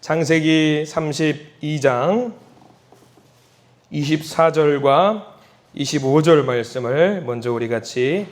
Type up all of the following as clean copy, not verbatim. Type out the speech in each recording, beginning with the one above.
창세기 32장 24절과 25절 말씀을 먼저 우리 같이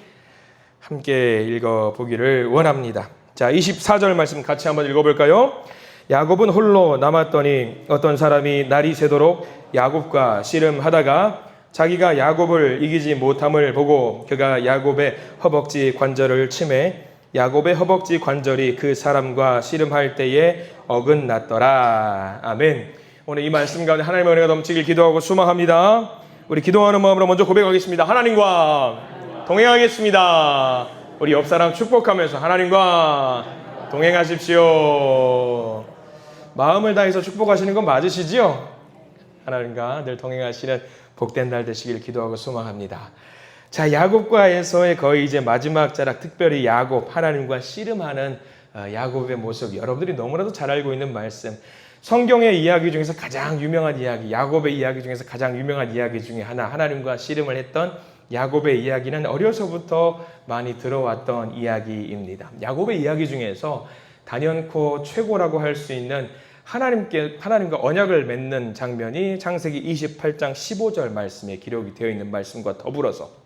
함께 읽어보기를 원합니다. 자, 24절 말씀 같이 한번 읽어볼까요? 야곱은 홀로 남았더니 어떤 사람이 날이 새도록 야곱과 씨름하다가 자기가 야곱을 이기지 못함을 보고 그가 야곱의 허벅지 관절을 치매 야곱의 허벅지 관절이 그 사람과 씨름할 때에 어긋났더라. 아멘. 오늘 이 말씀 가운데 하나님의 은혜가 넘치길 기도하고 소망합니다. 우리 기도하는 마음으로 먼저 고백하겠습니다. 하나님과 동행하겠습니다. 우리 옆 사람 축복하면서 하나님과 동행하십시오. 마음을 다해서 축복하시는 건 맞으시지요? 하나님과 늘 동행하시는 복된 날 되시길 기도하고 소망합니다. 자, 야곱과 에서의 거의 이제 마지막 자락, 특별히 야곱, 하나님과 씨름하는 야곱의 모습, 여러분들이 너무나도 잘 알고 있는 말씀. 성경의 이야기 중에서 가장 유명한 이야기, 야곱의 이야기 중에서 가장 유명한 이야기 중에 하나, 하나님과 씨름을 했던 야곱의 이야기는 어려서부터 많이 들어왔던 이야기입니다. 야곱의 이야기 중에서 단연코 최고라고 할 수 있는 하나님과 언약을 맺는 장면이 창세기 28장 15절 말씀에 기록이 되어 있는 말씀과 더불어서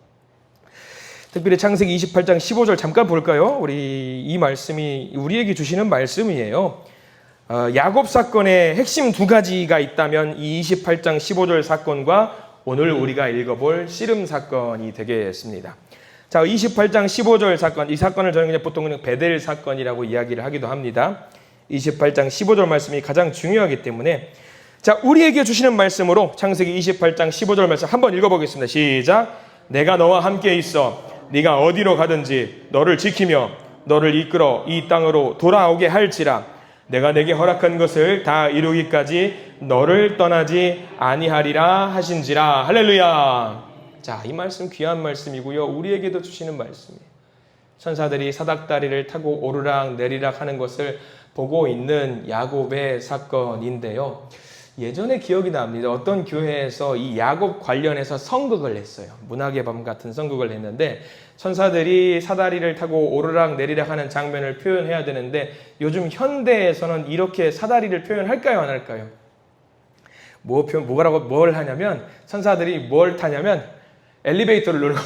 특별히 창세기 28장 15절 잠깐 볼까요? 우리 이 말씀이 우리에게 주시는 말씀이에요. 야곱 사건의 핵심 두 가지가 있다면 이 28장 15절 사건과 오늘 우리가 읽어볼 씨름 사건이 되겠습니다. 자, 28장 15절 사건, 이 사건을 저는 그냥 보통 베델 사건이라고 이야기를 하기도 합니다. 28장 15절 말씀이 가장 중요하기 때문에 자, 우리에게 주시는 말씀으로 창세기 28장 15절 말씀 한번 읽어보겠습니다. 시작. 내가 너와 함께 있어 네가 어디로 가든지 너를 지키며 너를 이끌어 이 땅으로 돌아오게 할지라. 내가 내게 허락한 것을 다 이루기까지 너를 떠나지 아니하리라 하신지라. 할렐루야. 자, 이 말씀 귀한 말씀이고요. 우리에게도 주시는 말씀이에요. 천사들이 사닥다리를 타고 오르락 내리락 하는 것을 보고 있는 야곱의 사건인데요. 예전에 기억이 납니다. 어떤 교회에서 이 야곱 관련해서 선극을 했어요. 문학의 밤 같은 선극을 했는데 천사들이 사다리를 타고 오르락 내리락 하는 장면을 표현해야 되는데 요즘 현대에서는 이렇게 사다리를 표현할까요? 안 할까요? 뭘 하냐면 천사들이 뭘 타냐면 엘리베이터를 누르고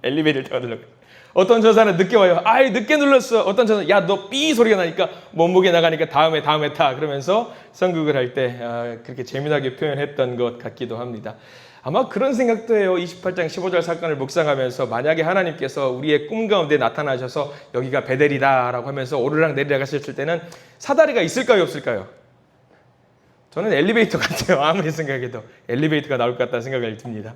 엘리베이터를 누르고 어떤 천사는 늦게 와요. 아이 늦게 눌렀어. 어떤 천사는 야 너 삐 소리가 나니까 몸무게 나가니까 다음에 타 그러면서 선극을 할 때 그렇게 재미나게 표현했던 것 같기도 합니다. 아마 그런 생각도 해요. 28장 15절 사건을 묵상하면서 만약에 하나님께서 우리의 꿈 가운데 나타나셔서 여기가 베델이다라고 하면서 오르락 내리락 하셨을 때는 사다리가 있을까요 없을까요? 저는 엘리베이터 같아요. 아무리 생각해도 엘리베이터가 나올 것 같다는 생각이 듭니다.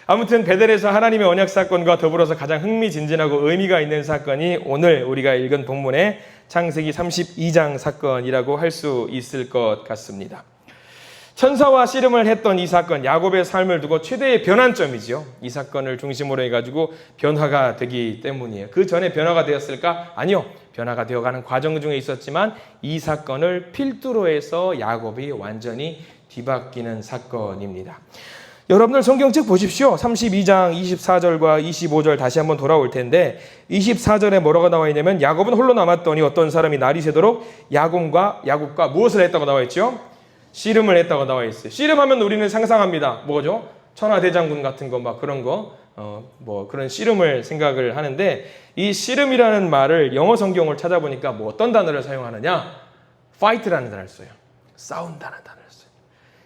아무튼 베델에서 하나님의 언약 사건과 더불어서 가장 흥미진진하고 의미가 있는 사건이 오늘 우리가 읽은 본문의 창세기 32장 사건이라고 할 수 있을 것 같습니다. 천사와 씨름을 했던 이 사건, 야곱의 삶을 두고 최대의 변환점이죠. 이 사건을 중심으로 해가지고 변화가 되기 때문이에요. 그 전에 변화가 되었을까? 아니요. 변화가 되어가는 과정 중에 있었지만 이 사건을 필두로 해서 야곱이 완전히 뒤바뀌는 사건입니다. 여러분들 성경책 보십시오. 32장 24절과 25절 다시 한번 돌아올 텐데 24절에 뭐라고 나와 있냐면 야곱은 홀로 남았더니 어떤 사람이 날이 새도록 야곱과 무엇을 했다고 나와 있죠? 씨름을 했다고 나와 있어요. 씨름하면 우리는 상상합니다. 뭐죠? 천하대장군 같은 거 막 그런 거 그런 씨름을 생각을 하는데 이 씨름이라는 말을 영어 성경을 찾아보니까 뭐 어떤 단어를 사용하느냐? fight라는 단어를 써요. 싸운다는 단어.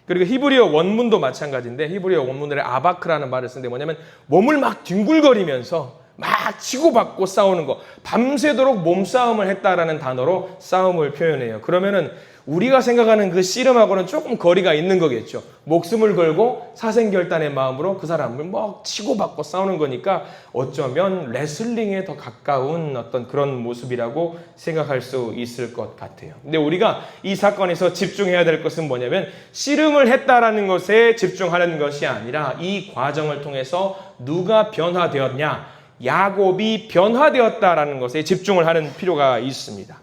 그리고 히브리어 원문도 마찬가지인데 히브리어 원문에 아바크라는 말을 쓰는데 뭐냐면 몸을 막 뒹굴거리면서 막 치고받고 싸우는 거, 밤새도록 몸싸움을 했다라는 단어로 싸움을 표현해요. 그러면은 우리가 생각하는 그 씨름하고는 조금 거리가 있는 거겠죠. 목숨을 걸고 사생결단의 마음으로 그 사람을 막 치고받고 싸우는 거니까 어쩌면 레슬링에 더 가까운 어떤 그런 모습이라고 생각할 수 있을 것 같아요. 근데 우리가 이 사건에서 집중해야 될 것은 뭐냐면 씨름을 했다라는 것에 집중하는 것이 아니라 이 과정을 통해서 누가 변화되었냐, 야곱이 변화되었다라는 것에 집중을 하는 필요가 있습니다.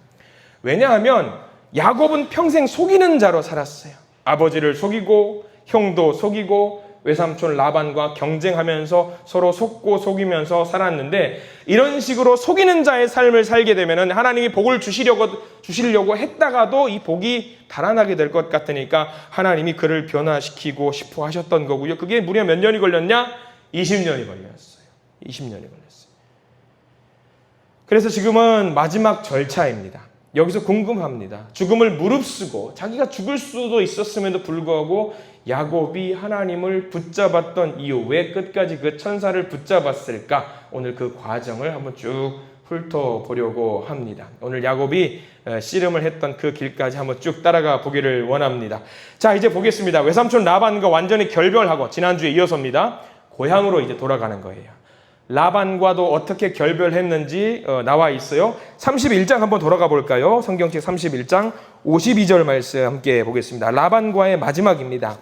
왜냐하면 야곱은 평생 속이는 자로 살았어요. 아버지를 속이고 형도 속이고 외삼촌 라반과 경쟁하면서 서로 속고 속이면서 살았는데, 이런 식으로 속이는 자의 삶을 살게 되면은 하나님이 복을 주시려고 했다가도 이 복이 달아나게 될 것 같으니까 하나님이 그를 변화시키고 싶어 하셨던 거고요. 그게 무려 몇 년이 걸렸냐? 20년이 걸렸어요. 20년이 걸렸어요. 그래서 지금은 마지막 절차입니다. 여기서 궁금합니다. 죽음을 무릅쓰고 자기가 죽을 수도 있었음에도 불구하고 야곱이 하나님을 붙잡았던 이유, 왜 끝까지 그 천사를 붙잡았을까? 오늘 그 과정을 한번 쭉 훑어보려고 합니다. 오늘 야곱이 씨름을 했던 그 길까지 한번 쭉 따라가 보기를 원합니다. 자, 이제 보겠습니다. 외삼촌 라반과 완전히 결별하고, 지난주에 이어서입니다, 고향으로 이제 돌아가는 거예요. 라반과도 어떻게 결별했는지 나와 있어요. 31장 한번 돌아가 볼까요? 성경책 31장 52절 말씀 함께 보겠습니다. 라반과의 마지막입니다.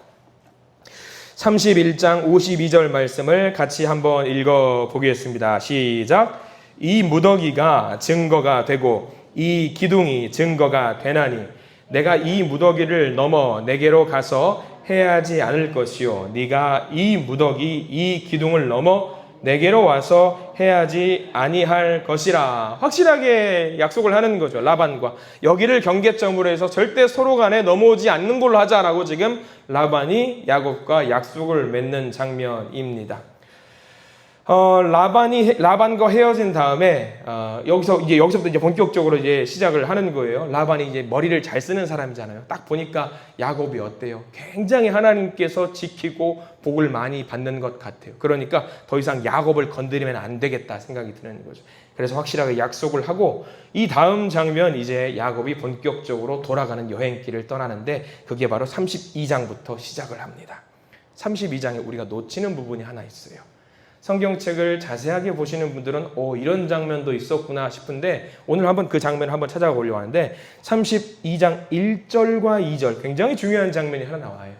31장 52절 말씀을 같이 한번 읽어 보겠습니다. 시작. 이 무더기가 증거가 되고 이 기둥이 증거가 되나니 내가 이 무더기를 넘어 내게로 가서 해야지 않을 것이요 네가 이 무더기 이 기둥을 넘어 내게로 와서 해야지 아니할 것이라. 확실하게 약속을 하는 거죠. 라반과 여기를 경계점으로 해서 절대 서로 간에 넘어오지 않는 걸로 하자라고 지금 라반이 야곱과 약속을 맺는 장면입니다. 라반과 헤어진 다음에 여기서부터 이제 본격적으로 이제 시작을 하는 거예요. 라반이 이제 머리를 잘 쓰는 사람이잖아요. 딱 보니까 야곱이 어때요? 굉장히 하나님께서 지키고 복을 많이 받는 것 같아요. 그러니까 더 이상 야곱을 건드리면 안 되겠다 생각이 드는 거죠. 그래서 확실하게 약속을 하고, 이 다음 장면 이제 야곱이 본격적으로 돌아가는 여행길을 떠나는데, 그게 바로 32장부터 시작을 합니다. 32장에 우리가 놓치는 부분이 하나 있어요. 성경책을 자세하게 보시는 분들은 이런 장면도 있었구나 싶은데, 오늘 한번 그 장면을 한번 찾아보려고 하는데, 32장 1절과 2절 굉장히 중요한 장면이 하나 나와요.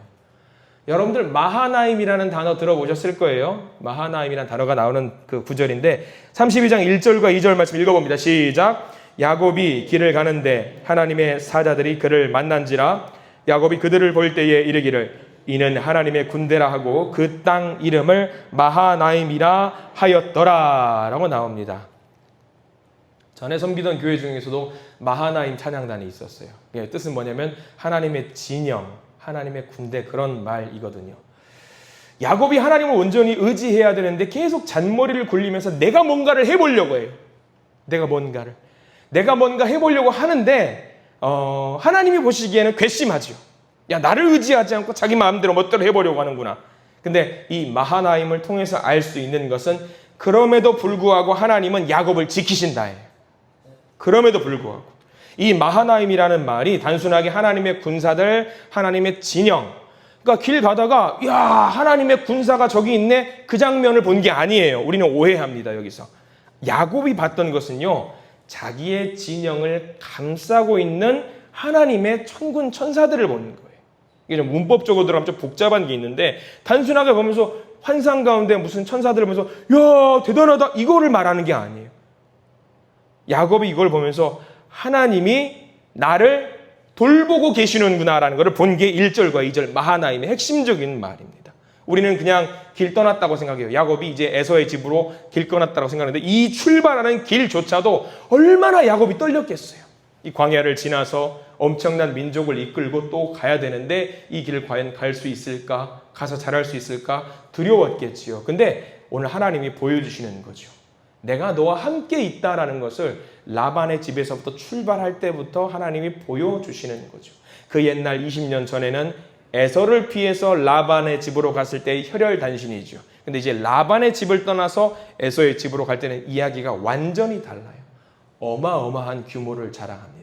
여러분들 마하나임이라는 단어 들어보셨을 거예요. 마하나임이라는 단어가 나오는 그 구절인데, 32장 1절과 2절 말씀 읽어봅니다. 시작. 야곱이 길을 가는데 하나님의 사자들이 그를 만난지라. 야곱이 그들을 볼 때에 이르기를 이는 하나님의 군대라 하고 그 땅 이름을 마하나임이라 하였더라 라고 나옵니다. 전에 섬기던 교회 중에서도 마하나임 찬양단이 있었어요. 뜻은 뭐냐면 하나님의 진영, 하나님의 군대, 그런 말이거든요. 야곱이 하나님을 온전히 의지해야 되는데 계속 잔머리를 굴리면서 내가 뭔가를 해보려고 해요. 내가 뭔가 해보려고 하는데 하나님이 보시기에는 괘씸하죠. 야, 나를 의지하지 않고 자기 마음대로 멋대로 해보려고 하는구나. 근데 이 마하나임을 통해서 알 수 있는 것은, 그럼에도 불구하고 하나님은 야곱을 지키신다예요. 그럼에도 불구하고 이 마하나임이라는 말이 단순하게 하나님의 군사들, 하나님의 진영, 그러니까 길 가다가 야, 하나님의 군사가 저기 있네, 그 장면을 본 게 아니에요. 우리는 오해합니다. 여기서 야곱이 봤던 것은요, 자기의 진영을 감싸고 있는 하나님의 천군 천사들을 보는 거예요. 이게 좀 문법적으로 들어가면 좀 복잡한 게 있는데, 단순하게 보면서 환상 가운데 무슨 천사들을 보면서 야, 대단하다, 이거를 말하는 게 아니에요. 야곱이 이걸 보면서 하나님이 나를 돌보고 계시는구나라는 것을 본 게 1절과 2절 마하나임의 핵심적인 말입니다. 우리는 그냥 길 떠났다고 생각해요. 야곱이 이제 에서의 집으로 길 떠났다고 생각하는데, 이 출발하는 길조차도 얼마나 야곱이 떨렸겠어요. 이 광야를 지나서 엄청난 민족을 이끌고 또 가야 되는데 이 길을 과연 갈 수 있을까? 가서 잘할 수 있을까? 두려웠겠지요. 근데 오늘 하나님이 보여주시는 거죠. 내가 너와 함께 있다라는 것을 라반의 집에서부터 출발할 때부터 하나님이 보여주시는 거죠. 그 옛날 20년 전에는 에서를 피해서 라반의 집으로 갔을 때의 혈혈단신이죠. 근데 이제 라반의 집을 떠나서 에서의 집으로 갈 때는 이야기가 완전히 달라요. 어마어마한 규모를 자랑합니다.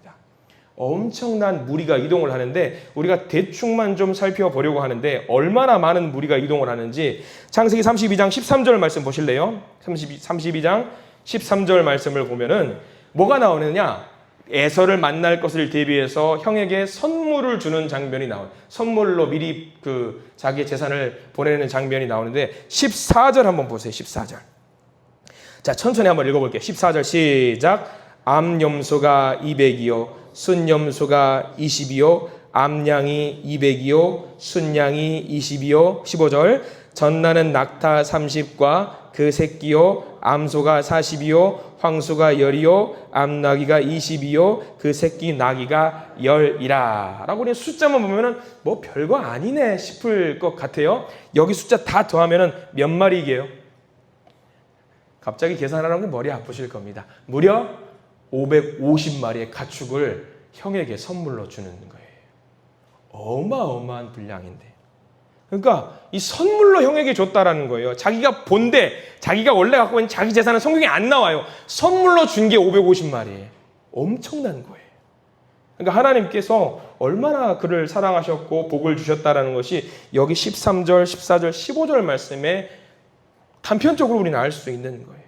엄청난 무리가 이동을 하는데, 우리가 대충만 좀 살펴보려고 하는데 얼마나 많은 무리가 이동을 하는지 창세기 32장 13절 말씀 보실래요? 32장 13절 말씀을 보면은 뭐가 나오느냐? 에서를 만날 것을 대비해서 형에게 선물을 주는 장면이 나와요. 선물로 미리 자기의 재산을 보내는 장면이 나오는데, 14절 한번 보세요. 14절. 자, 천천히 한번 읽어볼게요. 14절 시작. 암염소가 200이요 순염소가 20이요 암양이 200이요 순양이 20이요. 15절. 전나는 낙타 30과 그 새끼요 암소가 40이요 황소가 10이요 암나귀가 20이요 그 새끼 나귀가 10이라 라고 그냥 숫자만 보면은 뭐 별거 아니네 싶을 것 같아요. 여기 숫자 다 더하면은 몇 마리게요? 갑자기 계산하는 게 머리 아프실 겁니다. 무려 550마리의 가축을 형에게 선물로 주는 거예요. 어마어마한 분량인데. 그러니까 이 선물로 형에게 줬다라는 거예요. 자기가 본데 자기가 원래 갖고 있는 자기 재산은 성경에 안 나와요. 선물로 준 게 550마리예요. 엄청난 거예요. 그러니까 하나님께서 얼마나 그를 사랑하셨고 복을 주셨다라는 것이 여기 13절, 14절, 15절 말씀에 단편적으로 우리는 알 수 있는 거예요.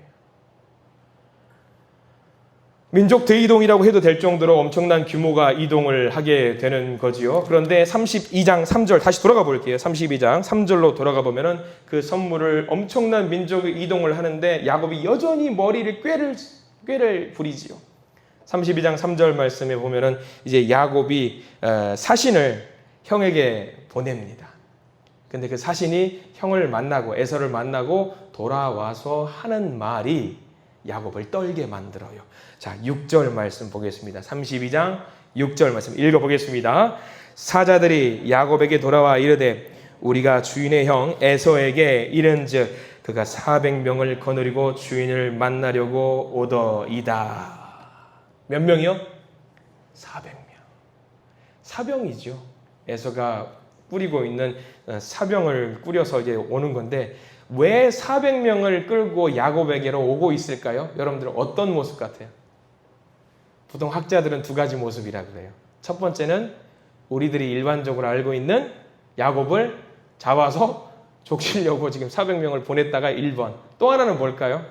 민족 대이동이라고 해도 될 정도로 엄청난 규모가 이동을 하게 되는 거지요. 그런데 32장 3절 다시 돌아가 볼게요. 32장 3절로 돌아가 보면은 그 선물을 엄청난 민족의 이동을 하는데 야곱이 여전히 머리를 꾀를 부리지요. 32장 3절 말씀에 보면은 이제 야곱이 사신을 형에게 보냅니다. 근데 그 사신이 형을 만나고 에서를 만나고 돌아와서 하는 말이 야곱을 떨게 만들어요. 자, 6절 말씀 보겠습니다. 32장 6절 말씀 읽어보겠습니다. 사자들이 야곱에게 돌아와 이르되 우리가 주인의 형 에서에게 이른즉 그가 400명을 거느리고 주인을 만나려고 오더이다. 몇 명이요? 400명. 사병이죠. 에서가 꾸리고 있는 사병을 꾸려서 이제 오는 건데 왜 400명을 끌고 야곱에게로 오고 있을까요? 여러분들은 어떤 모습 같아요? 보통 학자들은 두 가지 모습이라고 그래요. 첫 번째는 우리들이 일반적으로 알고 있는 야곱을 잡아서 족치려고 지금 400명을 보냈다가 1번. 또 하나는 뭘까요?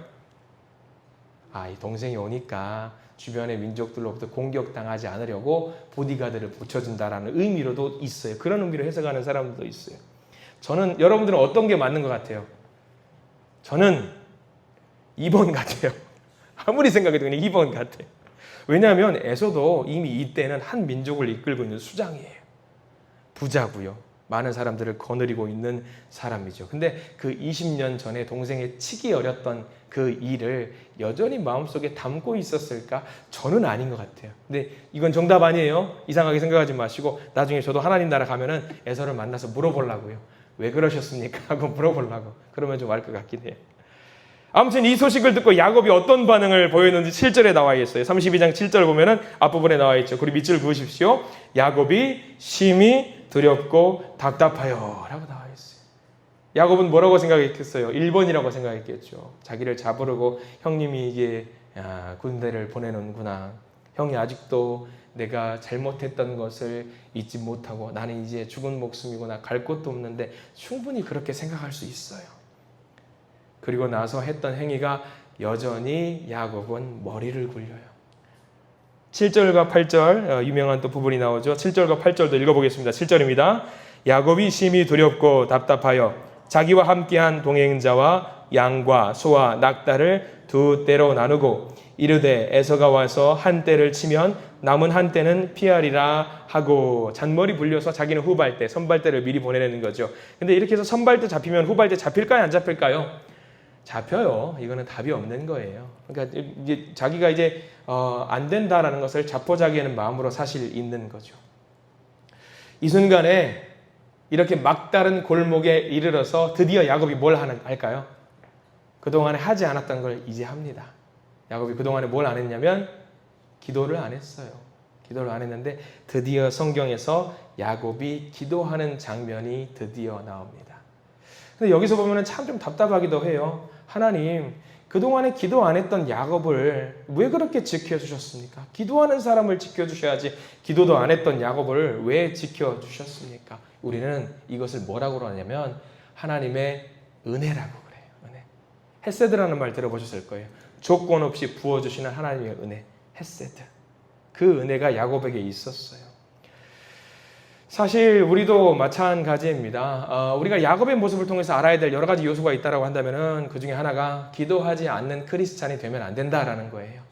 이 동생이 오니까 주변의 민족들로부터 공격당하지 않으려고 보디가드를 붙여준다라는 의미로도 있어요. 그런 의미로 해석하는 사람들도 있어요. 저는 여러분들은 어떤 게 맞는 것 같아요? 저는 2번 같아요. 아무리 생각해도 그냥 2번 같아요. 왜냐하면 에서도 이미 이때는 한 민족을 이끌고 있는 수장이에요. 부자고요. 많은 사람들을 거느리고 있는 사람이죠. 근데 그 20년 전에 동생의 치기 어렸던 그 일을 여전히 마음속에 담고 있었을까? 저는 아닌 것 같아요. 근데 이건 정답 아니에요. 이상하게 생각하지 마시고 나중에 저도 하나님 나라 가면은 에서를 만나서 물어보려고요. 왜 그러셨습니까? 하고 물어보려고. 그러면 좀 알 것 같긴 해요. 아무튼 이 소식을 듣고 야곱이 어떤 반응을 보였는지 7절에 나와 있어요. 32장 7절 보면은 앞부분에 나와 있죠. 그리고 밑줄 그으십시오. 야곱이 심히 두렵고 답답하여 라고 나와 있어요. 야곱은 뭐라고 생각했겠어요? 1번이라고 생각했겠죠. 자기를 잡으려고 형님이 이게 군대를 보내는구나. 형이 아직도 내가 잘못했던 것을 잊지 못하고 나는 이제 죽은 목숨이구나. 갈 곳도 없는데 충분히 그렇게 생각할 수 있어요. 그리고 나서 했던 행위가 여전히 야곱은 머리를 굴려요. 7절과 8절 유명한 또 부분이 나오죠. 7절과 8절도 읽어보겠습니다. 7절입니다. 야곱이 심히 두렵고 답답하여 자기와 함께한 동행자와 양과 소와 낙타를 두 떼로 나누고 이르되 에서가 와서 한 떼를 치면 남은 한 떼는 피하리라 하고 잔머리 불려서 자기는 후발대, 선발대를 미리 보내는 거죠. 근데 이렇게 해서 선발대 잡히면 후발대 잡힐까요? 안 잡힐까요? 잡혀요. 이거는 답이 없는 거예요. 그러니까 이제 자기가 이제 안 된다라는 것을 자포자기하는 마음으로 사실 있는 거죠. 이 순간에 이렇게 막다른 골목에 이르러서 드디어 야곱이 뭘 할까요? 그동안에 하지 않았던 걸 이제 합니다. 야곱이 그동안에 뭘 안 했냐면 기도를 안 했어요. 기도를 안 했는데 드디어 성경에서 야곱이 기도하는 장면이 드디어 나옵니다. 근데 여기서 보면 참 좀 답답하기도 해요. 하나님, 그동안에 기도 안 했던 야곱을 왜 그렇게 지켜주셨습니까? 기도하는 사람을 지켜주셔야지 기도도 안 했던 야곱을 왜 지켜주셨습니까? 우리는 이것을 뭐라고 하냐면 하나님의 은혜라고 그래요. 은혜. 헤세드라는 말 들어보셨을 거예요. 조건 없이 부어주시는 하나님의 은혜. 헤세드. 그 은혜가 야곱에게 있었어요. 사실 우리도 마찬가지입니다. 우리가 야곱의 모습을 통해서 알아야 될 여러 가지 요소가 있다고 한다면 그 중에 하나가 기도하지 않는 크리스찬이 되면 안 된다라는 거예요.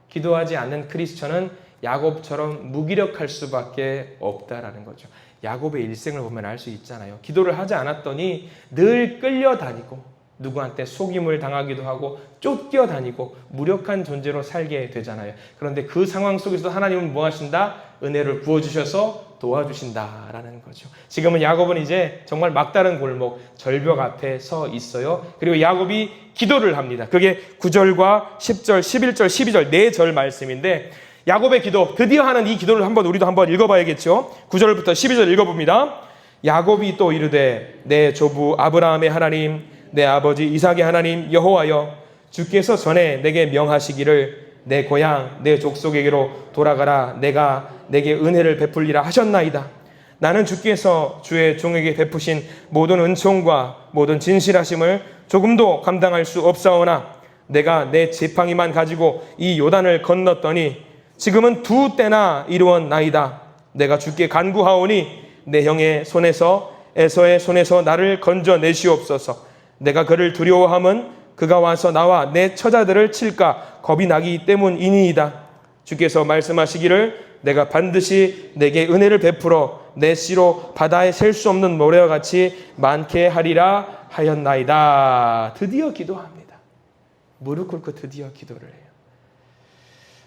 기도하지 않는 크리스찬은 야곱처럼 무기력할 수밖에 없다라는 거죠. 야곱의 일생을 보면 알 수 있잖아요. 기도를 하지 않았더니 늘 끌려다니고 누구한테 속임을 당하기도 하고 쫓겨다니고 무력한 존재로 살게 되잖아요. 그런데 그 상황 속에서 하나님은 뭐 하신다? 은혜를 부어주셔서 도와주신다라는 거죠. 지금은 야곱은 이제 정말 막다른 골목, 절벽 앞에 서 있어요. 그리고 야곱이 기도를 합니다. 그게 9절과 10절, 11절, 12절 4절 말씀인데 야곱의 기도, 드디어 하는 이 기도를 우리도 한번 읽어봐야겠죠. 9절부터 12절 읽어봅니다. 야곱이 또 이르되 내 조부 아브라함의 하나님, 내 아버지 이삭의 하나님 여호와여, 주께서 전에 내게 명하시기를 내 고향 내 족속에게로 돌아가라, 내가 내게 은혜를 베풀리라 하셨나이다. 나는 주께서 주의 종에게 베푸신 모든 은총과 모든 진실하심을 조금도 감당할 수 없사오나 내가 내 지팡이만 가지고 이 요단을 건넜더니 지금은 2때나 이루었나이다. 내가 주께 간구하오니 내 형의 손에서 에서의 손에서 나를 건져내시옵소서. 내가 그를 두려워함은 그가 와서 나와 내 처자들을 칠까 겁이 나기 때문이니이다. 주께서 말씀하시기를 내가 반드시 내게 은혜를 베풀어 내 씨로 바다에 셀 수 없는 모래와 같이 많게 하리라 하였나이다. 드디어 기도합니다. 무릎 꿇고 드디어 기도를 해요.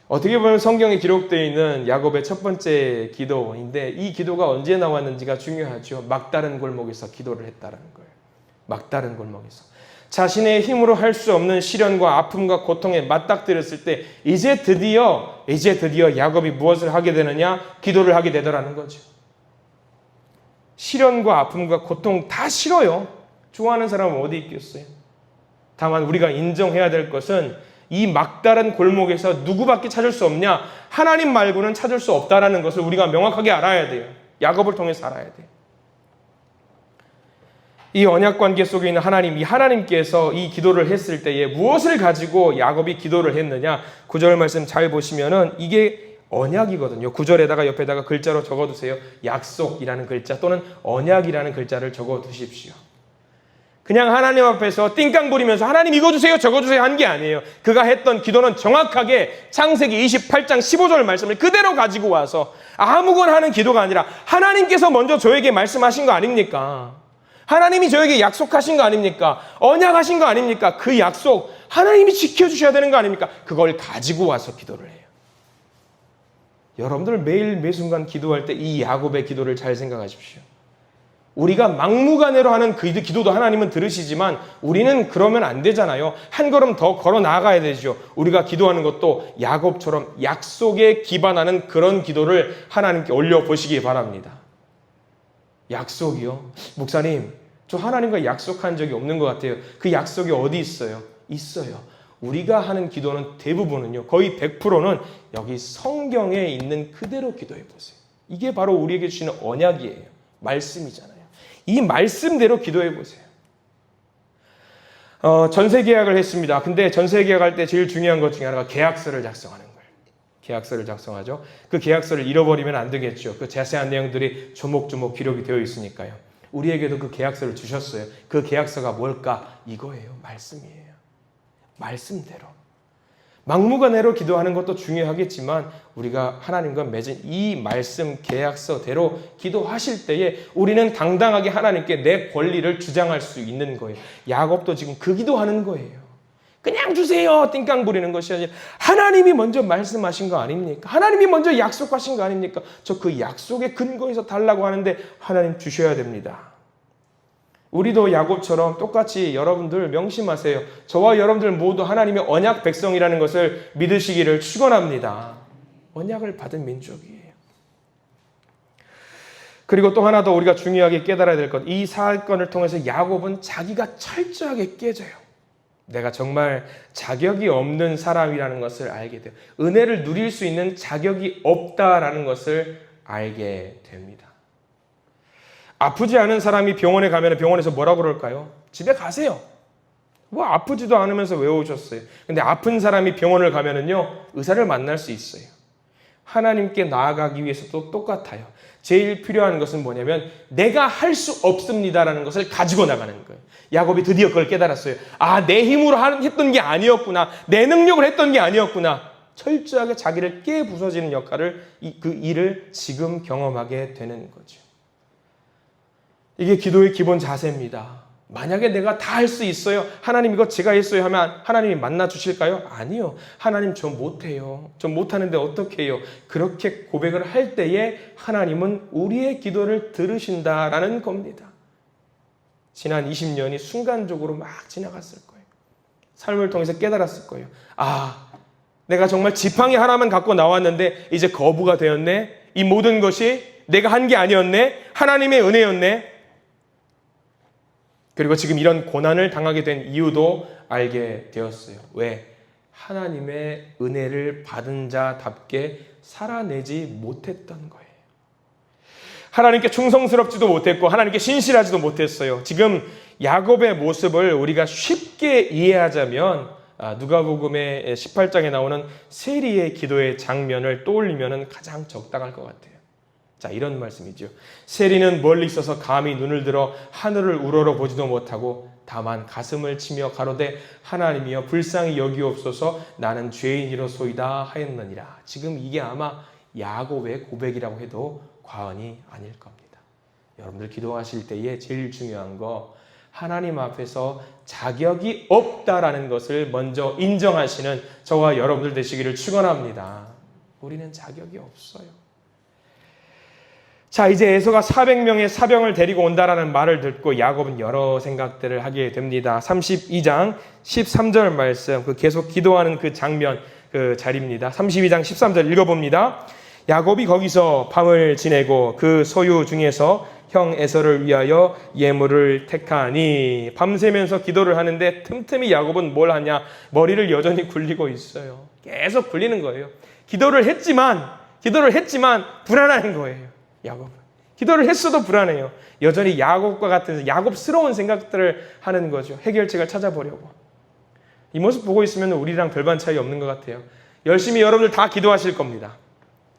어떻게 보면 성경에 기록되어 있는 야곱의 첫 번째 기도인데 이 기도가 언제 나왔는지가 중요하죠. 막다른 골목에서 기도를 했다는 거예요. 막다른 골목에서 자신의 힘으로 할 수 없는 시련과 아픔과 고통에 맞닥뜨렸을 때 이제 드디어 야곱이 무엇을 하게 되느냐? 기도를 하게 되더라는 거죠. 시련과 아픔과 고통 다 싫어요. 좋아하는 사람은 어디 있겠어요? 다만 우리가 인정해야 될 것은 이 막다른 골목에서 누구밖에 찾을 수 없냐? 하나님 말고는 찾을 수 없다라는 것을 우리가 명확하게 알아야 돼요. 야곱을 통해서 알아야 돼요. 이 언약 관계 속에 있는 하나님, 이 하나님께서 이 기도를 했을 때에 무엇을 가지고 야곱이 기도를 했느냐? 9절 말씀 잘 보시면은 이게 언약이거든요. 9절에다가 옆에다가 글자로 적어두세요. 약속이라는 글자 또는 언약이라는 글자를 적어두십시오. 그냥 하나님 앞에서 띵깡 부리면서 하나님 이거 주세요 저거 주세요 한 게 아니에요. 그가 했던 기도는 정확하게 창세기 28장 15절 말씀을 그대로 가지고 와서 아무거나 하는 기도가 아니라 하나님께서 먼저 저에게 말씀하신 거 아닙니까? 하나님이 저에게 약속하신 거 아닙니까? 언약하신 거 아닙니까? 그 약속 하나님이 지켜주셔야 되는 거 아닙니까? 그걸 가지고 와서 기도를 해요. 여러분들 매일 매순간 기도할 때 이 야곱의 기도를 잘 생각하십시오. 우리가 막무가내로 하는 그 기도도 하나님은 들으시지만 우리는 그러면 안 되잖아요. 한 걸음 더 걸어 나가야 되죠. 우리가 기도하는 것도 야곱처럼 약속에 기반하는 그런 기도를 하나님께 올려보시기 바랍니다. 약속이요? 목사님, 저 하나님과 약속한 적이 없는 것 같아요. 그 약속이 어디 있어요? 있어요. 우리가 하는 기도는 대부분은요, 거의 100%는 여기 성경에 있는 그대로 기도해 보세요. 이게 바로 우리에게 주시는 언약이에요. 말씀이잖아요. 이 말씀대로 기도해 보세요. 전세 계약을 했습니다. 근데 전세 계약할 때 제일 중요한 것 중에 하나가 계약서를 작성하는 거예요. 계약서를 작성하죠. 그 계약서를 잃어버리면 안 되겠죠. 그 자세한 내용들이 조목조목 기록이 되어 있으니까요. 우리에게도 그 계약서를 주셨어요. 그 계약서가 뭘까? 이거예요. 말씀이에요. 말씀대로. 막무가내로 기도하는 것도 중요하겠지만 우리가 하나님과 맺은 이 말씀 계약서대로 기도하실 때에 우리는 당당하게 하나님께 내 권리를 주장할 수 있는 거예요. 야곱도 지금 그 기도하는 거예요. 그냥 주세요 띵깡 부리는 것이 아니라 하나님이 먼저 말씀하신 거 아닙니까? 하나님이 먼저 약속하신 거 아닙니까? 저 그 약속의 근거에서 달라고 하는데 하나님 주셔야 됩니다. 우리도 야곱처럼 똑같이 여러분들 명심하세요. 저와 여러분들 모두 하나님의 언약 백성이라는 것을 믿으시기를 축원합니다. 언약을 받은 민족이에요. 그리고 또 하나 더 우리가 중요하게 깨달아야 될 것, 이 사건을 통해서 야곱은 자기가 철저하게 깨져요. 내가 정말 자격이 없는 사람이라는 것을 알게 돼요. 은혜를 누릴 수 있는 자격이 없다라는 것을 알게 됩니다. 아프지 않은 사람이 병원에 가면 병원에서 뭐라고 그럴까요? 집에 가세요. 뭐 아프지도 않으면서 왜 오셨어요? 근데 아픈 사람이 병원을 가면은요, 의사를 만날 수 있어요. 하나님께 나아가기 위해서도 똑같아요. 제일 필요한 것은 뭐냐면 내가 할 수 없습니다라는 것을 가지고 나가는 거예요. 야곱이 드디어 그걸 깨달았어요. 아, 내 힘으로 했던 게 아니었구나. 내 능력을 했던 게 아니었구나. 철저하게 자기를 깨부서지는 역할을 그 일을 지금 경험하게 되는 거죠. 이게 기도의 기본 자세입니다. 만약에 내가 다 할 수 있어요. 하나님 이거 제가 했어요 하면 하나님이 만나 주실까요? 아니요. 하나님 저 못해요. 저 못하는데 어떻게 해요? 그렇게 고백을 할 때에 하나님은 우리의 기도를 들으신다라는 겁니다. 지난 20년이 순간적으로 막 지나갔을 거예요. 삶을 통해서 깨달았을 거예요. 아, 내가 정말 지팡이 하나만 갖고 나왔는데 이제 거부가 되었네. 이 모든 것이 내가 한 게 아니었네. 하나님의 은혜였네. 그리고 지금 이런 고난을 당하게 된 이유도 알게 되었어요. 왜? 하나님의 은혜를 받은 자답게 살아내지 못했던 거예요. 하나님께 충성스럽지도 못했고 하나님께 신실하지도 못했어요. 지금 야곱의 모습을 우리가 쉽게 이해하자면 누가복음의 18장에 나오는 세리의 기도의 장면을 떠올리면 가장 적당할 것 같아요. 자, 이런 말씀이죠. 세리는 멀리 있어서 감히 눈을 들어 하늘을 우러러 보지도 못하고 다만 가슴을 치며 가로되 하나님이여 불쌍히 여기옵소서 나는 죄인이로소이다 하였느니라. 지금 이게 아마 야곱의 고백이라고 해도 과언이 아닐 겁니다. 여러분들 기도하실 때에 제일 중요한 거 하나님 앞에서 자격이 없다라는 것을 먼저 인정하시는 저와 여러분들 되시기를 축원합니다. 우리는 자격이 없어요. 자, 이제 에서가 400명의 사병을 데리고 온다라는 말을 듣고 야곱은 여러 생각들을 하게 됩니다. 32장 13절 말씀, 계속 기도하는 그 장면, 그 자리입니다. 32장 13절 읽어봅니다. 야곱이 거기서 밤을 지내고 그 소유 중에서 형 에서를 위하여 예물을 택하니. 밤새면서 기도를 하는데 틈틈이 야곱은 뭘 하냐? 머리를 여전히 굴리고 있어요. 계속 굴리는 거예요. 기도를 했지만 불안한 거예요. 야곱은. 기도를 했어도 불안해요. 여전히 야곱과 같은 야곱스러운 생각들을 하는 거죠. 해결책을 찾아보려고. 이 모습 보고 있으면 우리랑 별반 차이 없는 것 같아요. 열심히 여러분들 다 기도하실 겁니다.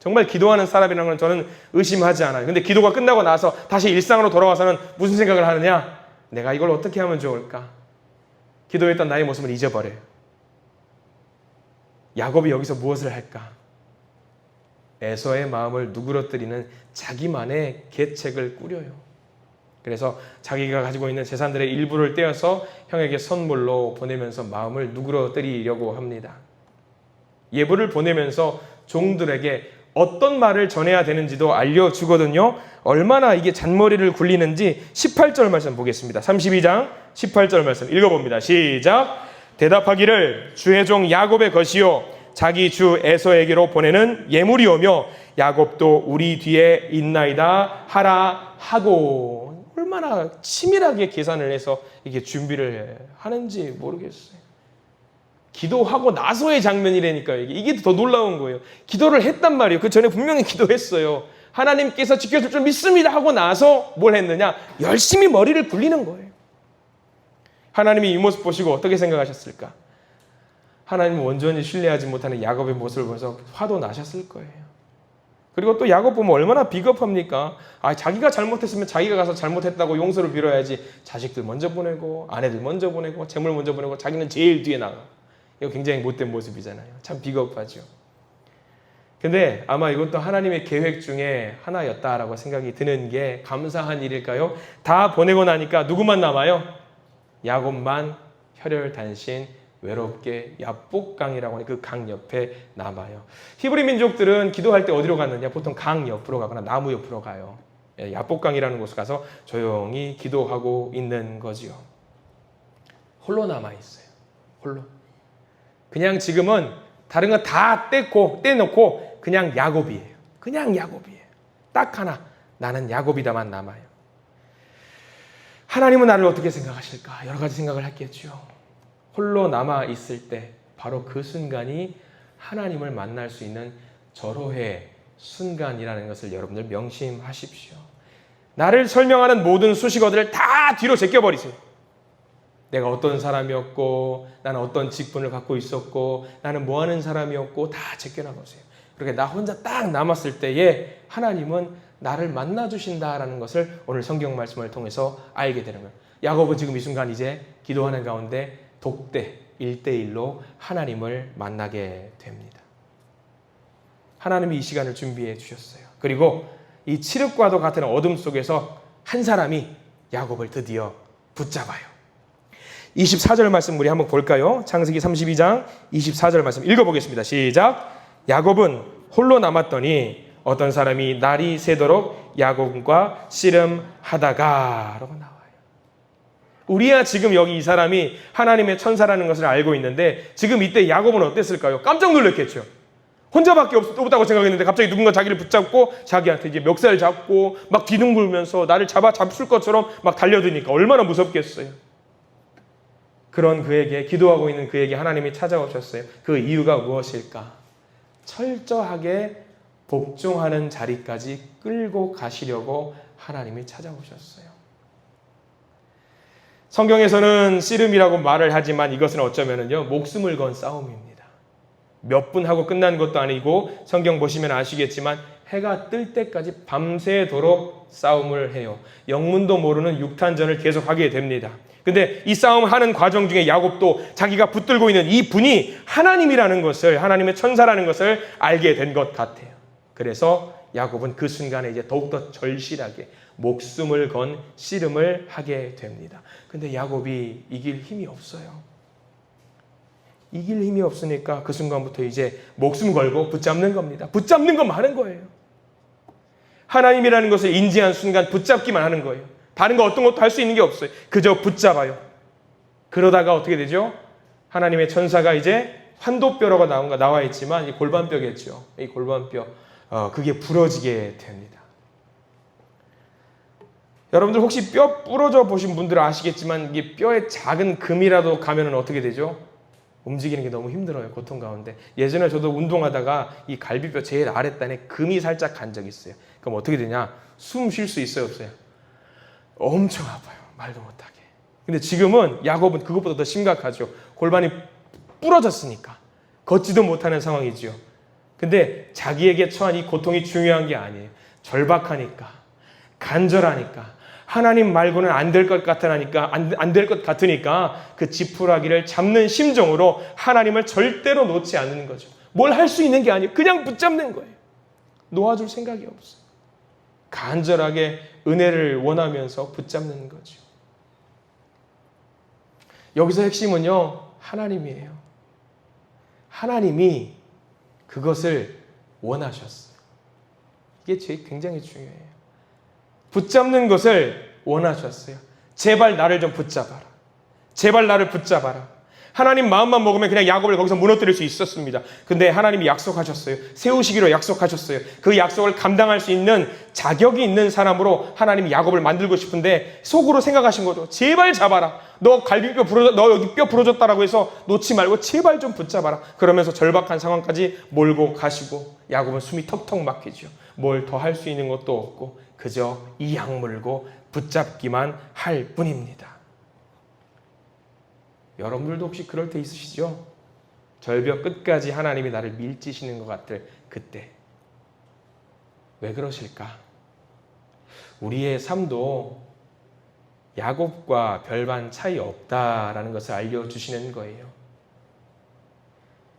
정말 기도하는 사람이라는 건 저는 의심하지 않아요. 근데 기도가 끝나고 나서 다시 일상으로 돌아와서는 무슨 생각을 하느냐? 내가 이걸 어떻게 하면 좋을까? 기도했던 나의 모습을 잊어버려요. 야곱이 여기서 무엇을 할까? 에서의 마음을 누그러뜨리는 자기만의 계책을 꾸려요. 그래서 자기가 가지고 있는 재산들의 일부를 떼어서 형에게 선물로 보내면서 마음을 누그러뜨리려고 합니다. 예물을 보내면서 종들에게 어떤 말을 전해야 되는지도 알려주거든요. 얼마나 이게 잔머리를 굴리는지 18절 말씀 보겠습니다. 32장 18절 말씀 읽어봅니다. 시작. 대답하기를 주의 종 야곱의 것이요 자기 주 에서에게로 보내는 예물이오며 야곱도 우리 뒤에 있나이다 하라 하고. 얼마나 치밀하게 계산을 해서 이게 준비를 하는지 모르겠어요. 기도하고 나서의 장면이라니까요. 이게 더 놀라운 거예요. 기도를 했단 말이에요. 그 전에 분명히 기도했어요. 하나님께서 지켜줄 줄 믿습니다 하고 나서 뭘 했느냐? 열심히 머리를 굴리는 거예요. 하나님이 이 모습 보시고 어떻게 생각하셨을까? 하나님은 온전히 신뢰하지 못하는 야곱의 모습을 보면서 화도 나셨을 거예요. 그리고 또 야곱 보면 얼마나 비겁합니까? 자기가 잘못했으면 자기가 가서 잘못했다고 용서를 빌어야지. 자식들 먼저 보내고 아내들 먼저 보내고 재물 먼저 보내고 자기는 제일 뒤에 나가. 이거 굉장히 못된 모습이잖아요. 참 비겁하죠. 근데 아마 이것도 하나님의 계획 중에 하나였다라고 생각이 드는 게 감사한 일일까요? 다 보내고 나니까 누구만 남아요? 야곱만 혈혈단신 외롭게 야복강이라고 하는 그 강 옆에 남아요. 히브리 민족들은 기도할 때 어디로 갔느냐? 보통 강 옆으로 가거나 나무 옆으로 가요. 야복강이라는 곳에 가서 조용히 기도하고 있는 거지요. 홀로 남아있어요. 홀로. 그냥 지금은 다른 거 다 떼놓고 그냥 야곱이에요. 그냥 야곱이에요. 딱 하나. 나는 야곱이다만 남아요. 하나님은 나를 어떻게 생각하실까? 여러 가지 생각을 했겠죠. 홀로 남아있을 때 바로 그 순간이 하나님을 만날 수 있는 절호의 순간이라는 것을 여러분들 명심하십시오. 나를 설명하는 모든 수식어들을 다 뒤로 제껴버리세요. 내가 어떤 사람이었고 나는 어떤 직분을 갖고 있었고 나는 뭐하는 사람이었고 다 제껴놔보세요. 그렇게 나 혼자 딱 남았을 때에 하나님은 나를 만나주신다라는 것을 오늘 성경 말씀을 통해서 알게 되는 거예요. 야곱은 지금 이 순간 이제 기도하는 가운데 독대 1대1로 하나님을 만나게 됩니다. 하나님이 이 시간을 준비해 주셨어요. 그리고 이 칠흑과도 같은 어둠 속에서 한 사람이 야곱을 드디어 붙잡아요. 24절 말씀 우리 한번 볼까요? 창세기 32장 24절 말씀 읽어보겠습니다. 시작. 야곱은 홀로 남았더니 어떤 사람이 날이 새도록 야곱과 씨름하다가 라고 나와요. 우리야 지금 여기 이 사람이 하나님의 천사라는 것을 알고 있는데 지금 이때 야곱은 어땠을까요? 깜짝 놀랐겠죠. 혼자밖에 없다고 생각했는데 갑자기 누군가 자기를 붙잡고 자기한테 이제 멱살 잡고 막 뒤둥글면서 나를 잡을 것처럼 막 달려드니까 얼마나 무섭겠어요. 그런 그에게, 기도하고 있는 그에게 하나님이 찾아오셨어요. 그 이유가 무엇일까? 철저하게 복종하는 자리까지 끌고 가시려고 하나님이 찾아오셨어요. 성경에서는 씨름이라고 말을 하지만 이것은 어쩌면은요, 목숨을 건 싸움입니다. 몇 분 하고 끝난 것도 아니고 성경 보시면 아시겠지만 해가 뜰 때까지 밤새도록 싸움을 해요. 영문도 모르는 육탄전을 계속하게 됩니다. 근데 이 싸움을 하는 과정 중에 야곱도 자기가 붙들고 있는 이 분이 하나님이라는 것을, 하나님의 천사라는 것을 알게 된 것 같아요. 그래서 야곱은 그 순간에 이제 더욱더 절실하게 목숨을 건 씨름을 하게 됩니다. 근데 야곱이 이길 힘이 없어요. 이길 힘이 없으니까 그 순간부터 이제 목숨 걸고 붙잡는 겁니다. 붙잡는 것만 하는 거예요. 하나님이라는 것을 인지한 순간 붙잡기만 하는 거예요. 다른 거 어떤 것도 할 수 있는 게 없어요. 그저 붙잡아요. 그러다가 어떻게 되죠? 하나님의 천사가 이제 환도뼈라고 나와 있지만 이 골반뼈겠죠. 이 골반뼈 그게 부러지게 됩니다. 여러분들 혹시 뼈 부러져 보신 분들은 아시겠지만 이게 뼈에 작은 금이라도 가면은 어떻게 되죠? 움직이는 게 너무 힘들어요. 고통 가운데. 예전에 저도 운동하다가 이 갈비뼈 제일 아랫단에 금이 살짝 간 적이 있어요. 그럼 어떻게 되냐? 숨 쉴 수 있어요, 없어요? 엄청 아파요. 말도 못하게. 근데 지금은 야곱은 그것보다 더 심각하죠. 골반이 부러졌으니까 걷지도 못하는 상황이지요. 근데 자기에게 처한 이 고통이 중요한 게 아니에요. 절박하니까, 간절하니까, 하나님 말고는 안 될 것 같으니까, 안 될 것 같으니까 그 지푸라기를 잡는 심정으로 하나님을 절대로 놓지 않는 거죠. 뭘 할 수 있는 게 아니에요. 그냥 붙잡는 거예요. 놓아줄 생각이 없어요. 간절하게 은혜를 원하면서 붙잡는 거죠. 여기서 핵심은요, 하나님이에요. 하나님이 그것을 원하셨어요. 이게 굉장히 중요해요. 붙잡는 것을 원하셨어요. 제발 나를 좀 붙잡아라. 제발 나를 붙잡아라. 하나님 마음만 먹으면 그냥 야곱을 거기서 무너뜨릴 수 있었습니다. 근데 하나님이 약속하셨어요. 세우시기로 약속하셨어요. 그 약속을 감당할 수 있는 자격이 있는 사람으로 하나님이 야곱을 만들고 싶은데 속으로 생각하신 거죠. 제발 잡아라. 너 갈비뼈 부러졌, 너 여기 뼈 부러졌다라고 해서 놓지 말고 제발 좀 붙잡아라. 그러면서 절박한 상황까지 몰고 가시고 야곱은 숨이 턱턱 막히죠. 뭘 더 할 수 있는 것도 없고 그저 이 약물고 붙잡기만 할 뿐입니다. 여러분들도 혹시 그럴 때 있으시죠? 절벽 끝까지 하나님이 나를 밀치시는 것 같을 그때. 왜 그러실까? 우리의 삶도 야곱과 별반 차이 없다라는 것을 알려주시는 거예요.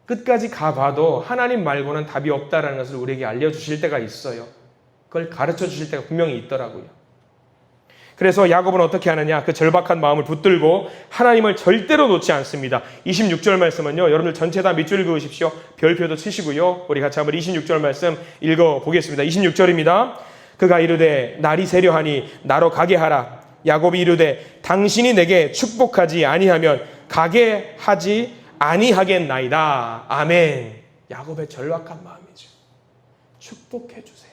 끝까지 가봐도 하나님 말고는 답이 없다라는 것을 우리에게 알려주실 때가 있어요. 그걸 가르쳐 주실 때가 분명히 있더라고요. 그래서 야곱은 어떻게 하느냐? 그 절박한 마음을 붙들고 하나님을 절대로 놓지 않습니다. 26절 말씀은요, 여러분들 전체 다 밑줄 그으십시오. 별표도 치시고요. 우리 같이 한번 26절 말씀 읽어보겠습니다. 26절입니다. 그가 이르되 날이 새려하니 나로 가게 하라. 야곱이 이르되 당신이 내게 축복하지 아니하면 가게 하지 아니하겠나이다. 아멘. 야곱의 절박한 마음이죠. 축복해 주세요.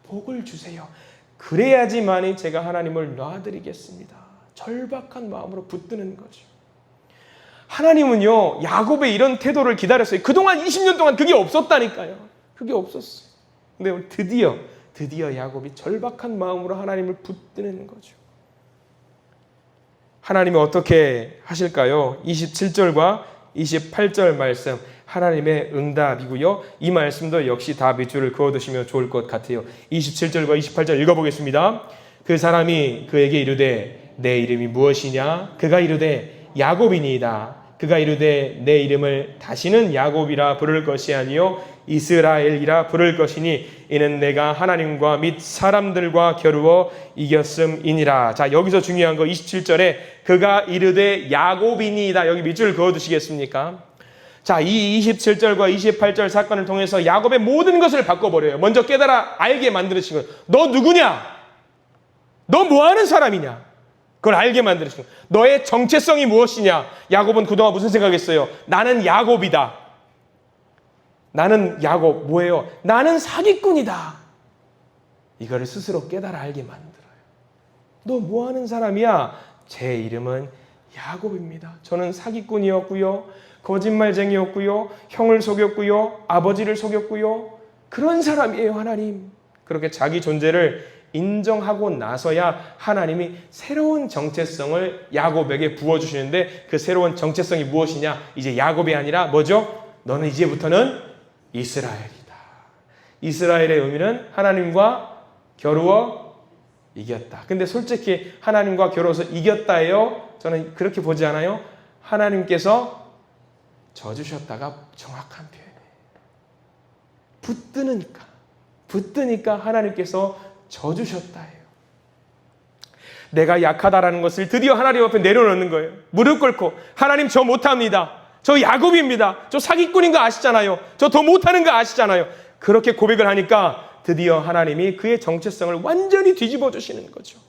복을 주세요. 그래야지만이 제가 하나님을 놔드리겠습니다. 절박한 마음으로 붙드는 거죠. 하나님은요, 야곱의 이런 태도를 기다렸어요. 그동안 20년 동안 그게 없었다니까요. 그게 없었어요. 근데 드디어 야곱이 절박한 마음으로 하나님을 붙드는 거죠. 하나님이 어떻게 하실까요? 27절과 28절 말씀, 하나님의 응답이고요. 이 말씀도 역시 다 밑줄을 그어두시면 좋을 것 같아요. 27절과 28절 읽어보겠습니다. 그 사람이 그에게 이르되 내 이름이 무엇이냐? 그가 이르되 야곱이니이다. 그가 이르되 내 이름을 다시는 야곱이라 부를 것이 아니요 이스라엘이라 부를 것이니 이는 내가 하나님과 및 사람들과 겨루어 이겼음이니라. 자, 여기서 중요한 거 27절에 그가 이르되 야곱이니이다. 여기 밑줄 그어두시겠습니까? 자, 이 27절과 28절 사건을 통해서 야곱의 모든 것을 바꿔버려요. 먼저 깨달아 알게 만드신 거예요. 너 누구냐? 너 뭐하는 사람이냐? 그걸 알게 만드신 거예요. 너의 정체성이 무엇이냐? 야곱은 그동안 무슨 생각했어요? 나는 야곱이다. 나는 야곱 뭐예요? 나는 사기꾼이다. 이거를 스스로 깨달아 알게 만들어요. 너 뭐하는 사람이야? 제 이름은 야곱입니다. 저는 사기꾼이었고요. 거짓말쟁이였고요. 형을 속였고요. 아버지를 속였고요. 그런 사람이에요, 하나님. 그렇게 자기 존재를 인정하고 나서야 하나님이 새로운 정체성을 야곱에게 부어주시는데 그 새로운 정체성이 무엇이냐? 이제 야곱이 아니라 뭐죠? 너는 이제부터는 이스라엘이다. 이스라엘의 의미는 하나님과 겨루어 이겼다. 근데 솔직히 하나님과 겨루어서 이겼다예요? 저는 그렇게 보지 않아요. 하나님께서 져주셨다가 정확한 표현이에요. 붙드니까 하나님께서 져주셨다예요. 내가 약하다라는 것을 드디어 하나님 앞에 내려놓는 거예요. 무릎 꿇고 하나님 저 못합니다. 저 야곱입니다. 저 사기꾼인 거 아시잖아요. 저 더 못하는 거 아시잖아요. 그렇게 고백을 하니까 드디어 하나님이 그의 정체성을 완전히 뒤집어 주시는 거죠.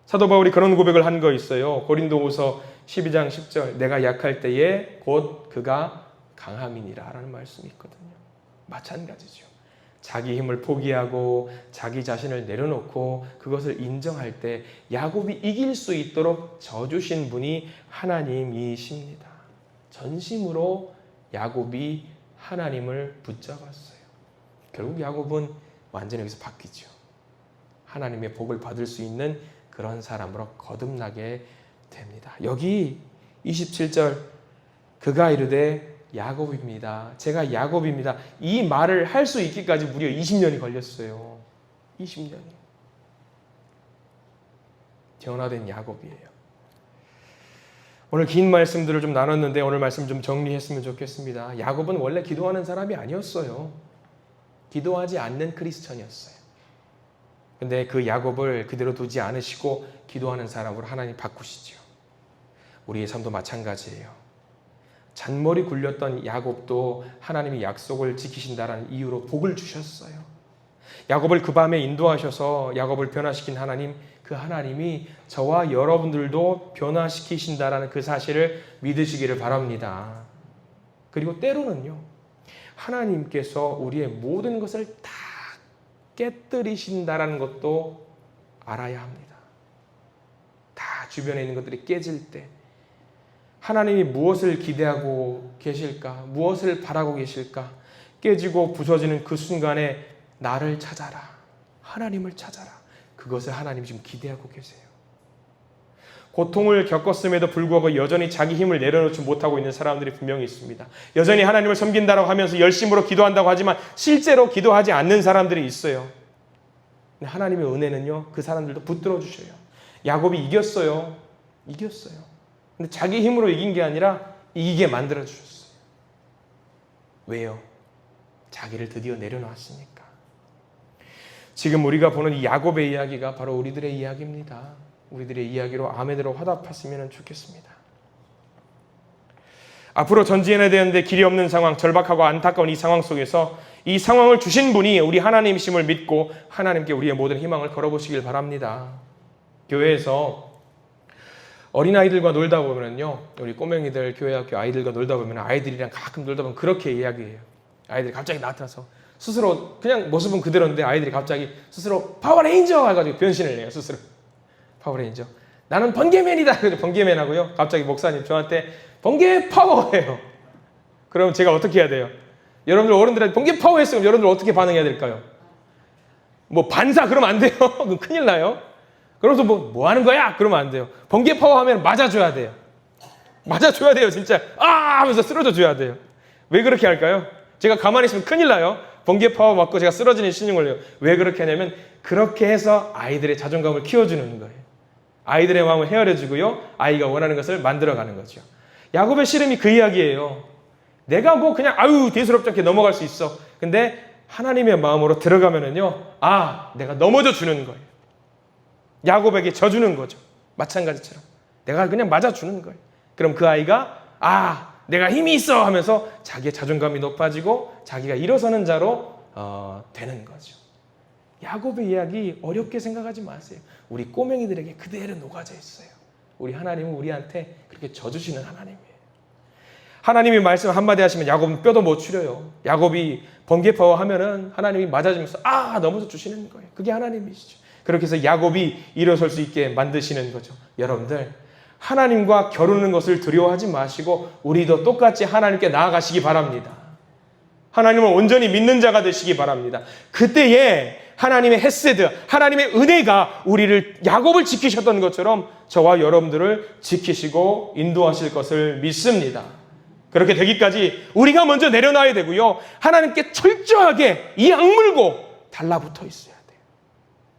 사도 바울이 그런 고백을 한 거 있어요. 고린도후서 12장 10절 내가 약할 때에 곧 그가 강함이니라 라는 말씀이 있거든요. 마찬가지죠. 자기 힘을 포기하고 자기 자신을 내려놓고 그것을 인정할 때 야곱이 이길 수 있도록 져주신 분이 하나님이십니다. 전심으로 야곱이 하나님을 붙잡았어요. 결국 야곱은 완전히 여기서 바뀌죠. 하나님의 복을 받을 수 있는 그런 사람으로 거듭나게 됩니다. 여기 27절 그가 이르되 야곱입니다. 제가 야곱입니다. 이 말을 할 수 있기까지 무려 20년이 걸렸어요. 20년이. 변화된 야곱이에요. 오늘 긴 말씀들을 좀 나눴는데 오늘 말씀 좀 정리했으면 좋겠습니다. 야곱은 원래 기도하는 사람이 아니었어요. 기도하지 않는 크리스천이었어요. 근데 그 야곱을 그대로 두지 않으시고 기도하는 사람으로 하나님 바꾸시죠. 우리의 삶도 마찬가지예요. 잔머리 굴렸던 야곱도 하나님이 약속을 지키신다는 이유로 복을 주셨어요. 야곱을 그 밤에 인도하셔서 야곱을 변화시킨 하나님, 그 하나님이 저와 여러분들도 변화시키신다라는 그 사실을 믿으시기를 바랍니다. 그리고 때로는요, 하나님께서 우리의 모든 것을 다 깨뜨리신다라는 것도 알아야 합니다. 다 주변에 있는 것들이 깨질 때 하나님이 무엇을 기대하고 계실까? 무엇을 바라고 계실까? 깨지고 부서지는 그 순간에 나를 찾아라. 하나님을 찾아라. 그것을 하나님이 지금 기대하고 계세요. 고통을 겪었음에도 불구하고 여전히 자기 힘을 내려놓지 못하고 있는 사람들이 분명히 있습니다. 여전히 하나님을 섬긴다고 하면서 열심으로 기도한다고 하지만 실제로 기도하지 않는 사람들이 있어요. 근데 하나님의 은혜는요, 그 사람들도 붙들어 주셔요. 야곱이 이겼어요. 근데 자기 힘으로 이긴 게 아니라 이기게 만들어 주셨어요. 왜요? 자기를 드디어 내려놨으니까. 지금 우리가 보는 이 야곱의 이야기가 바로 우리들의 이야기입니다. 우리들의 이야기로 아멘으로 화답했으면 좋겠습니다. 앞으로 전진해야 되는데 길이 없는 상황, 절박하고 안타까운 이 상황 속에서 이 상황을 주신 분이 우리 하나님이심을 믿고 하나님께 우리의 모든 희망을 걸어보시길 바랍니다. 교회에서 어린아이들과 놀다 보면요, 우리 꼬맹이들 교회 학교 아이들과 놀다 보면 아이들이랑 가끔 놀다 보면 그렇게 이야기해요. 아이들이 갑자기 나타나서 스스로 그냥 모습은 그대로인데 아이들이 갑자기 스스로 파워레인저 해가지고 변신을 해요. 스스로 파워레인저. 나는 번개맨이다. 그래서 번개맨하고요. 갑자기 목사님 저한테 번개 파워예요. 그럼 제가 어떻게 해야 돼요? 여러분들 어른들한테 번개 파워 했으면 여러분들 어떻게 반응해야 될까요? 뭐 반사 그러면 안 돼요. 그럼 큰일 나요. 그러면서 뭐 하는 거야? 그러면 안 돼요. 번개 파워 하면 맞아줘야 돼요. 맞아줘야 돼요. 진짜 아 하면서 쓰러져 줘야 돼요. 왜 그렇게 할까요? 제가 가만히 있으면 큰일 나요. 번개 파워 맞고 제가 쓰러지는 신용을 해요. 왜 그렇게 하냐면 그렇게 해서 아이들의 자존감을 키워주는 거예요. 아이들의 마음을 헤아려주고요. 아이가 원하는 것을 만들어가는 거죠. 야곱의 씨름이 그 이야기예요. 내가 뭐 그냥 아유 대수롭지 않게 넘어갈 수 있어. 근데 하나님의 마음으로 들어가면은요, 아, 내가 넘어져 주는 거예요. 야곱에게 져주는 거죠. 마찬가지처럼 내가 그냥 맞아주는 거예요. 그럼 그 아이가 아, 내가 힘이 있어 하면서 자기의 자존감이 높아지고 자기가 일어서는 자로 되는 거죠. 야곱의 이야기 어렵게 생각하지 마세요. 우리 꼬맹이들에게 그대로 녹아져 있어요. 우리 하나님은 우리한테 그렇게 져주시는 하나님이에요. 하나님이 말씀 한마디 하시면 야곱은 뼈도 못 추려요. 야곱이 번개파워하면은 하나님이 맞아주면서 아, 넘어져 주시는 거예요. 그게 하나님이시죠. 그렇게 해서 야곱이 일어설 수 있게 만드시는 거죠. 여러분들, 하나님과 겨루는 것을 두려워하지 마시고 우리도 똑같이 하나님께 나아가시기 바랍니다. 하나님을 온전히 믿는 자가 되시기 바랍니다. 그때에 하나님의 헤세드, 하나님의 은혜가 우리를 야곱을 지키셨던 것처럼 저와 여러분들을 지키시고 인도하실 것을 믿습니다. 그렇게 되기까지 우리가 먼저 내려놔야 되고요. 하나님께 철저하게 이 악물고 달라붙어 있어야 돼요.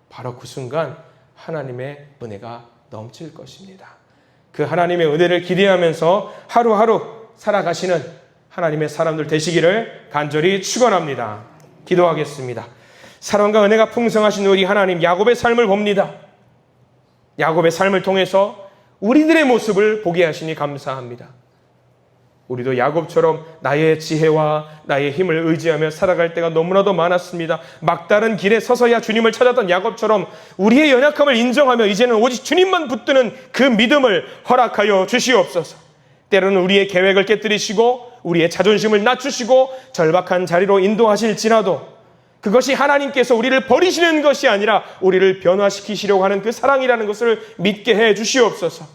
바로 그 순간 하나님의 은혜가 넘칠 것입니다. 그 하나님의 은혜를 기대하면서 하루하루 살아가시는 하나님의 사람들 되시기를 간절히 축원합니다. 기도하겠습니다. 사랑과 은혜가 풍성하신 우리 하나님, 야곱의 삶을 봅니다. 야곱의 삶을 통해서 우리들의 모습을 보게 하시니 감사합니다. 우리도 야곱처럼 나의 지혜와 나의 힘을 의지하며 살아갈 때가 너무나도 많았습니다. 막다른 길에 서서야 주님을 찾았던 야곱처럼 우리의 연약함을 인정하며 이제는 오직 주님만 붙드는 그 믿음을 허락하여 주시옵소서. 때로는 우리의 계획을 깨뜨리시고 우리의 자존심을 낮추시고 절박한 자리로 인도하실지라도 그것이 하나님께서 우리를 버리시는 것이 아니라 우리를 변화시키시려고 하는 그 사랑이라는 것을 믿게 해 주시옵소서.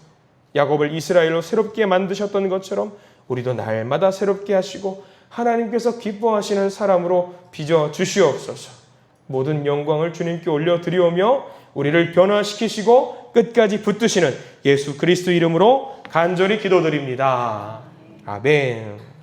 야곱을 이스라엘로 새롭게 만드셨던 것처럼 우리도 날마다 새롭게 하시고 하나님께서 기뻐하시는 사람으로 빚어 주시옵소서. 모든 영광을 주님께 올려드리오며 우리를 변화시키시고 끝까지 붙드시는 예수 그리스도 이름으로 간절히 기도드립니다. 아멘.